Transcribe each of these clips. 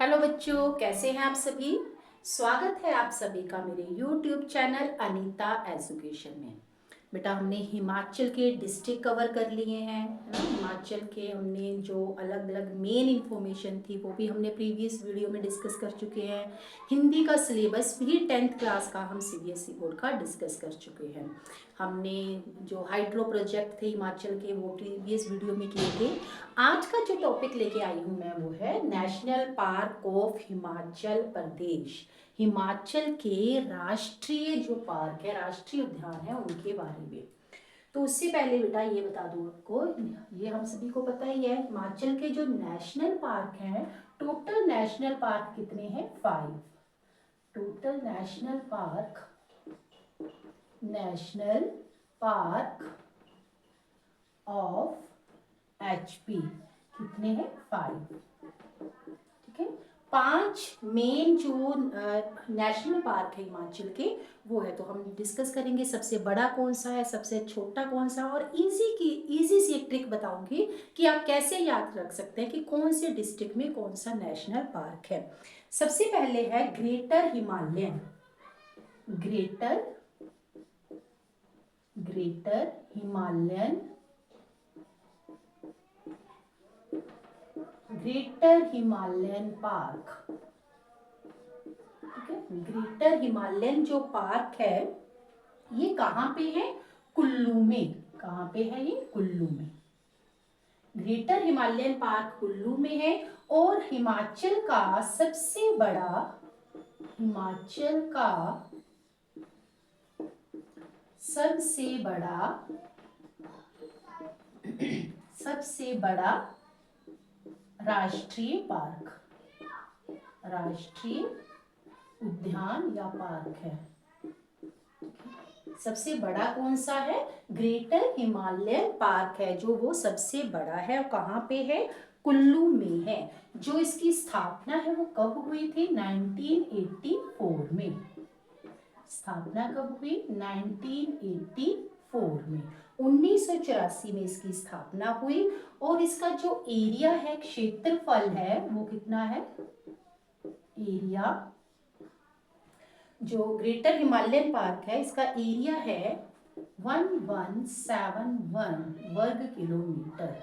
Hello बच्चों, कैसे हैं आप सभी। स्वागत है आप सभी का मेरे YouTube चैनल अनीता एजुकेशन में। बेटा, हमने हिमाचल के डिस्ट्रिक्ट कवर कर लिए हैं, है ना। हिमाचल के हमने जो अलग अलग मेन इंफॉर्मेशन थी वो भी हमने प्रीवियस वीडियो में डिस्कस कर चुके हैं। हिंदी का सिलेबस भी 10th क्लास का हम CBSE बोर्ड का डिस्कस कर चुके हैं। हमने जो हाइड्रो प्रोजेक्ट थे हिमाचल के वो प्रीवियस वीडियो में किए थे। आज का जो टॉपिक लेके आई हूँ मैं वो है national park of Himachal Pradesh. Himachal के राष्ट्रीय जो पार्क है, राष्ट्रीय उद्यान है, उनके बारे में। तो उससे पहले बेटा ये बता दूं आपको, ये हम सभी को पता ही है, हिमाचल के जो नेशनल पार्क हैं, टोटल नेशनल पार्क कितने हैं? 5। Total national park of HP कितने हैं? 5। ठीक है। 5 मेन जो नेशनल पार्क है हिमाचल के वो है, तो हम डिस्कस करेंगे सबसे बड़ा कौन सा है, सबसे छोटा कौन सा, और इजी सी एक ट्रिक बताऊंगी कि आप कैसे याद रख सकते हैं कि कौन से डिस्ट्रिक्ट में कौन सा नेशनल पार्क है। सबसे पहले है greater Himalayan. Greater greater Himalayan greater Himalayan park. ठीक है। ग्रेटर हिमालयन जो पार्क है ये कहाँ पे है? कुल्लू में। कहाँ पे है ये? कुल्लू में। ग्रेटर हिमालयन पार्क कुल्लू में है। और हिमाचल का सबसे बड़ा राष्ट्रीय पार्क, राष्ट्रीय उद्यान या पार्क है। सबसे बड़ा कौन सा है? ग्रेटर हिमालयन पार्क है, जो वो सबसे बड़ा है। और कहाँ पे है? कुल्लू में है। जो इसकी स्थापना है वो कब हुई थी? 1984 में। स्थापना कब हुई? 1984 में। 1984 में इसकी स्थापना हुई। और इसका जो एरिया है, क्षेत्रफल है, वो कितना है? एरिया, जो ग्रेटर हिमालयन पार्क है इसका एरिया है 1171 वर्ग किलोमीटर।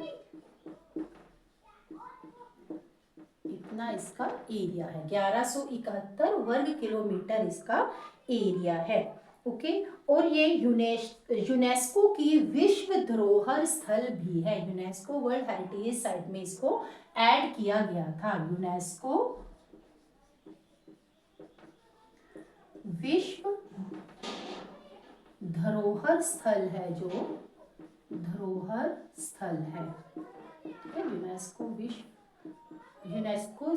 इतना इसका एरिया है, 1171 वर्ग किलोमीटर इसका एरिया है। ओके। और ये यूनेस्को की विश्व धरोहर स्थल भी है। यूनेस्को वर्ल्ड हेरिटेज साइट में इसको ऐड किया गया था। यूनेस्को विश्व धरोहर स्थल है, जो धरोहर स्थल है। ठीक है। यूनेस्को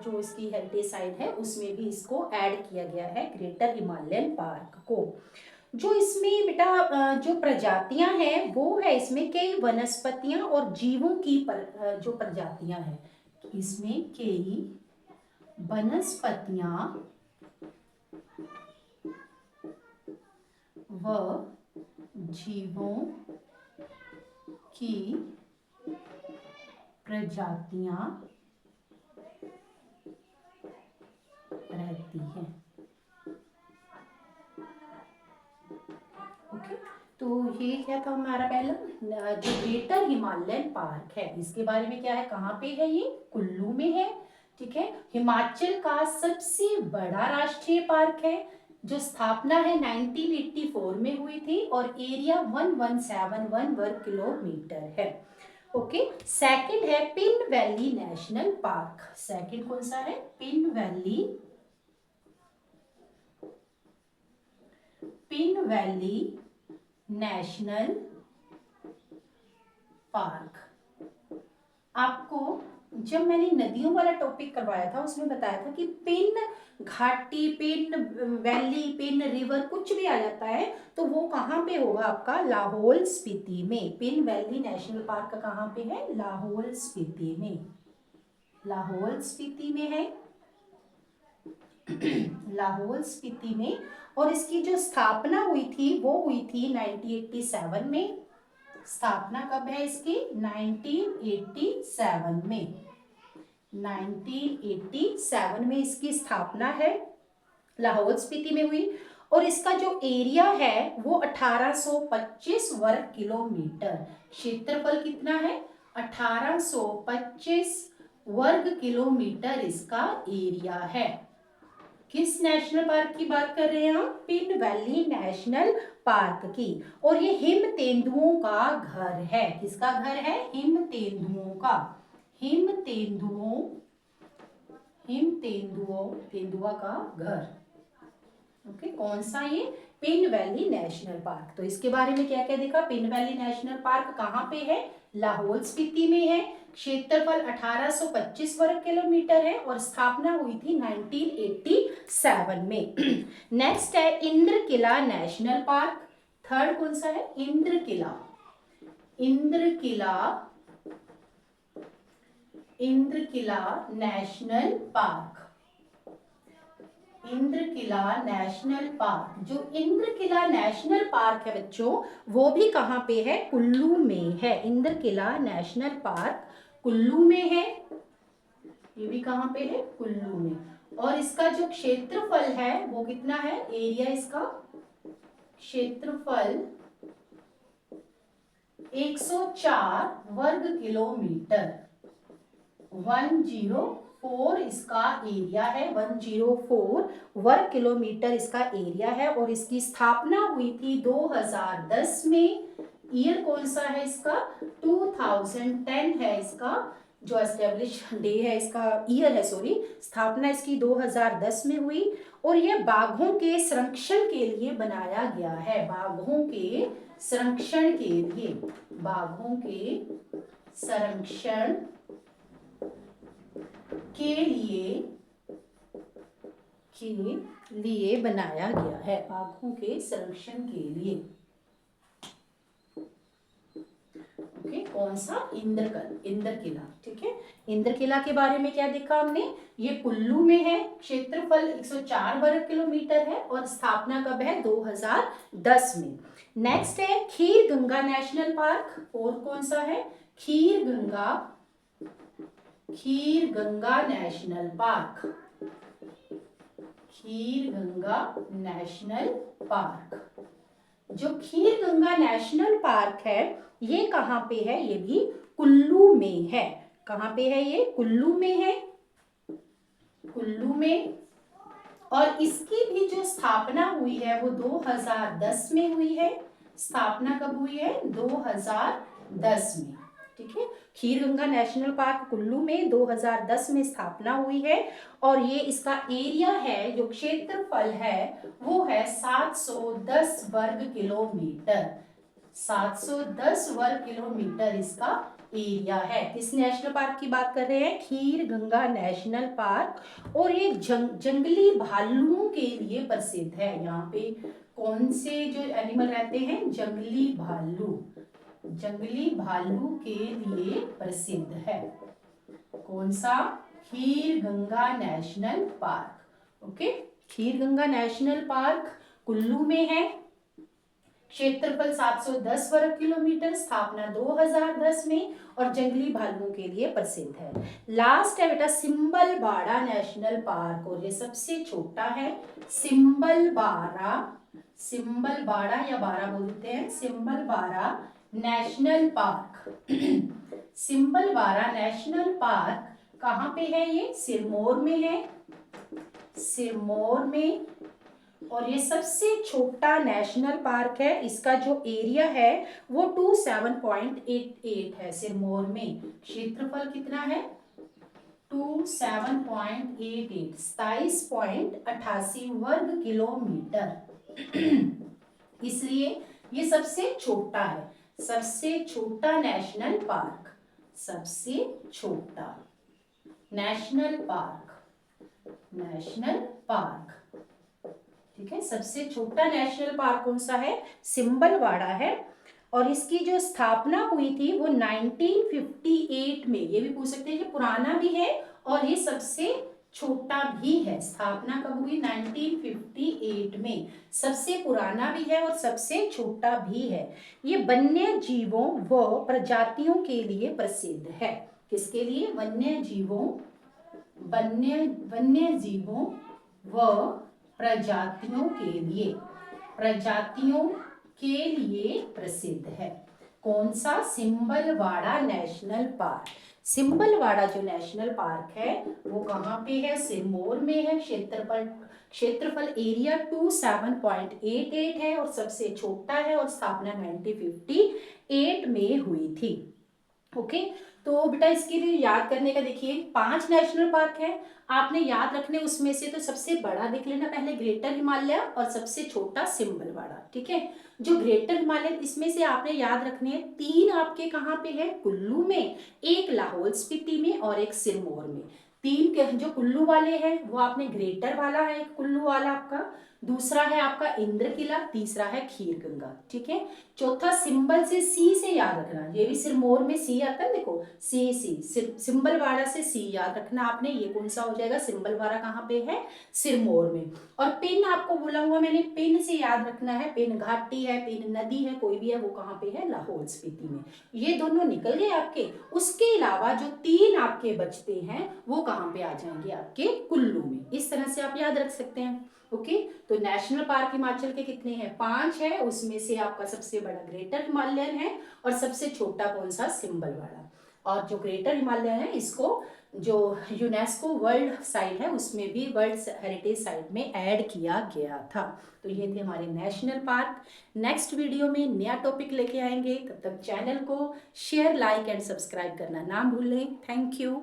जो इसकी हेरिटेज साइट है उसमें भी इसको ऐड किया गया है, ग्रेटर हिमालयन पार्क को। जो इसमें बेटा जो प्रजातियां हैं वो है, इसमें कई वनस्पतियां और जीवों की जो प्रजातियां हैं, इसमें कई वनस्पतियां व जीवों की प्रजातियां रहती हैं। ओके। तो ये क्या था हमारा पहला, जो ग्रेटर हिमालयन पार्क है इसके बारे में क्या है, कहाँ पे है ये? कुल्लू में है। ठीक है। हिमाचल का सबसे बड़ा राष्ट्रीय पार्क है, जो स्थापना है 1984 में हुई थी, और एरिया 1171 वर्ग किलोमीटर है। ओके। सेकंड है pin valley national park. Second कौन सा है? Pin valley national park. आपको जब मैंने नदियों वाला टॉपिक करवाया था उसमें बताया था कि पिन घाटी, पिन वैली, पिन रिवर कुछ भी आ जाता है तो वो कहाँ पे होगा? आपका लाहौल स्पीति में। पिन वैली नेशनल पार्क कहाँ पे है? लाहौल स्पीति में। लाहौल स्पीति में है। लाहौल स्पीति में। और इसकी जो स्थापना हुई थी वो हुई थी 1987 में। स्थापना कब है इसकी? 1987 में। 1987 में इसकी स्थापना है, लाहौल स्पीति में हुई। और इसका जो एरिया है वो 1825 वर्ग किलोमीटर, क्षेत्रफल कितना है 1825 वर्ग किलोमीटर इसका एरिया है। किस नेशनल पार्क की बात कर रहे हैं हम? पिन वैली नेशनल पार्क की। और ये हिम तेंदुओं का घर है। किसका घर है? हिम तेंदुओं का। हिम तेंदुओं, तेंदुआ का घर। ओके, कौन सा? ये पिन वैली नेशनल पार्क। तो इसके बारे में क्या क्या देखा? पिन वैली नेशनल पार्क कहाँ पे है? लाहौल स्पीति में है। क्षेत्रफल 1825 वर्ग किलोमीटर है और स्थापना हुई थी 1987 में। नेक्स्ट है इंद्र किला नेशनल पार्क। थर्ड कौन सा है? इंद्र किला। इंद्र किला, इंद्र किला नेशनल पार्क। इंद्र किला नेशनल पार्क। जो इंद्र किला नेशनल पार्क है बच्चों, वो भी कहाँ पे है? कुल्लू में है। इंद्र किला नेशनल पार्क कुल्लू में है। ये भी कहाँ पे है? कुल्लू में। और इसका जो क्षेत्रफल है वो कितना है? एरिया इसका, क्षेत्रफल 104 वर्ग किलोमीटर। 104 इसका एरिया है, 104 वर्ग किलोमीटर इसका एरिया है। और इसकी स्थापना हुई थी 2010 में। ईयर कौन सा है इसका? 2010 है इसका जो एस्टेब्लिश डे है, इसका ईयर है, सॉरी। स्थापना इसकी 2010 में हुई। और ये बाघों के संरक्षण के लिए बनाया गया है। बाघों के संरक्षण के लिए, बाघों के संरक्षण के लिए बनाया गया है। बाघों के संरक्षण के लिए। ओके, कौन सा? इंद्र किला। ठीक है, इंद्र किला के बारे में क्या देखा हमने? ये कुल्लू में है, क्षेत्रफल 104 वर्ग किलोमीटर है और स्थापना कब है? 2010 में। नेक्स्ट है खीर गंगा नेशनल पार्क। और कौन सा है? खीर गंगा नेशनल पार्क। खीर गंगा नेशनल पार्क। जो खीर गंगा नेशनल पार्क है ये कहाँ पे है? ये भी कुल्लू में है। कहाँ पे है ये? कुल्लू में है, कुल्लू में। और इसकी भी जो स्थापना हुई है वो 2010 में हुई है। स्थापना कब हुई है? 2010 में। ठीक है, खीर गंगा नेशनल पार्क कुल्लू में 2010 में स्थापना हुई है। और ये इसका एरिया है, जो क्षेत्रफल है वो है 710 वर्ग किलोमीटर। 710 वर्ग किलोमीटर इसका एरिया है। किस नेशनल पार्क की बात कर रहे हैं? खीर गंगा नेशनल पार्क। और ये जंगली भालुओं के लिए प्रसिद्ध है। यहाँ पे कौन से जो एनिमल रहते हैं? जंगली भालू। जंगली भालू के लिए प्रसिद्ध है। कौन सा? खीर गंगा नेशनल पार्क। ओके, खीर गंगा नेशनल पार्क कुल्लू में है। क्षेत्रफल 710 वर्ग किलोमीटर, स्थापना 2010 में और जंगली भालुओं के लिए प्रसिद्ध है। लास्ट है बेटा सिंबलबाड़ा नेशनल पार्क। और ये सबसे छोटा है। सिंबलबाड़ा, सिंबलबाड़ा या बाड़ा बोलते हैं, सिंबलबाड़ा नेशनल पार्क। सिंबलबाड़ा नेशनल पार्क कहाँ पे है? ये सिरमौर में है, सिरमौर में। और ये सबसे छोटा नेशनल पार्क है। इसका जो एरिया है वो 27.88 है सिरमौर में। क्षेत्रफल कितना है? 27.88, 27.88 वर्ग किलोमीटर। इसलिए ये सबसे छोटा है, सबसे छोटा नेशनल पार्क, सबसे छोटा नेशनल पार्क, नेशनल पार्क। ठीक है, सबसे छोटा नेशनल पार्क कौन सा है? सिंबलबाड़ा है। और इसकी जो स्थापना हुई थी वो 1958 में। ये भी पूछ सकते हैं कि पुराना भी है और ये सबसे छोटा भी है। स्थापना कब हुई? 1958 में। सबसे पुराना भी है और सबसे छोटा भी है। ये वन्य जीवों व प्रजातियों के लिए प्रसिद्ध है। किसके लिए? वन्य जीवों वन्य जीवों व प्रजातियों के लिए प्रसिद्ध है। कौन सा? Simbalbara national park. सिंबलवाड़ा जो नेशनल पार्क है वो कहाँ पे है? सिरमौर में है। क्षेत्रफल एरिया 27.88 है और सबसे छोटा है और स्थापना 1958 में हुई थी। ओके, तो बेटा इसके लिए याद करने का देखिए 5 नेशनल पार्क है, आपने याद रखने उसमें से तो सबसे बड़ा देख लेना पहले ग्रेटर हिमालय और सबसे छोटा सिंबलवाड़ा। ठीक है, जो ग्रेटर हिमालय इसमें से आपने याद रखने हैं 3 आपके कहाँ पे है? कुल्लू में, एक लाहौल स्पीति में और एक सिरमौर में। 3 जो कुल्लू वाले हैं वो आपने ग्रेटर वाला है, एक कुल्लू वाला आपका, दूसरा है आपका इंद्र किला, तीसरा है खीर गंगा। ठीक है, चौथा सिंबल से सी से याद रखना, ये भी सिरमौर में सी आता है, देखो सी सिंबलवाड़ा से सी याद रखना आपने। ये कौन सा हो जाएगा? सिंबलवाड़ा कहाँ पे है? सिरमौर में। और पिन आपको बोला हुआ मैंने, पिन से याद रखना है, पिन घाटी है, पिन नदी है, कोई भी है, वो कहाँ पे है? लाहौल स्पीति में। ये दोनों निकल गए आपके। उसके अलावा जो 3 आपके बचते हैं वो कहाँ पे आ जाएंगे? आपके कुल्लू में। इस तरह से आप याद रख सकते हैं। ओके, तो नेशनल पार्क हिमाचल के कितने हैं? 5 है, उसमें से आपका सबसे बड़ा ग्रेटर हिमालयन है और सबसे छोटा कौन सा? सिंबलवाड़ा। और जो ग्रेटर हिमालयन है इसको जो यूनेस्को वर्ल्ड साइट है उसमें भी वर्ल्ड हेरिटेज साइट में ऐड किया गया था। तो ये थे हमारे नेशनल पार्क। नेक्स्ट वीडियो में नया टॉपिक लेके आएंगे, तब तक चैनल को शेयर, लाइक एंड सब्सक्राइब करना ना भूलें। Thank you.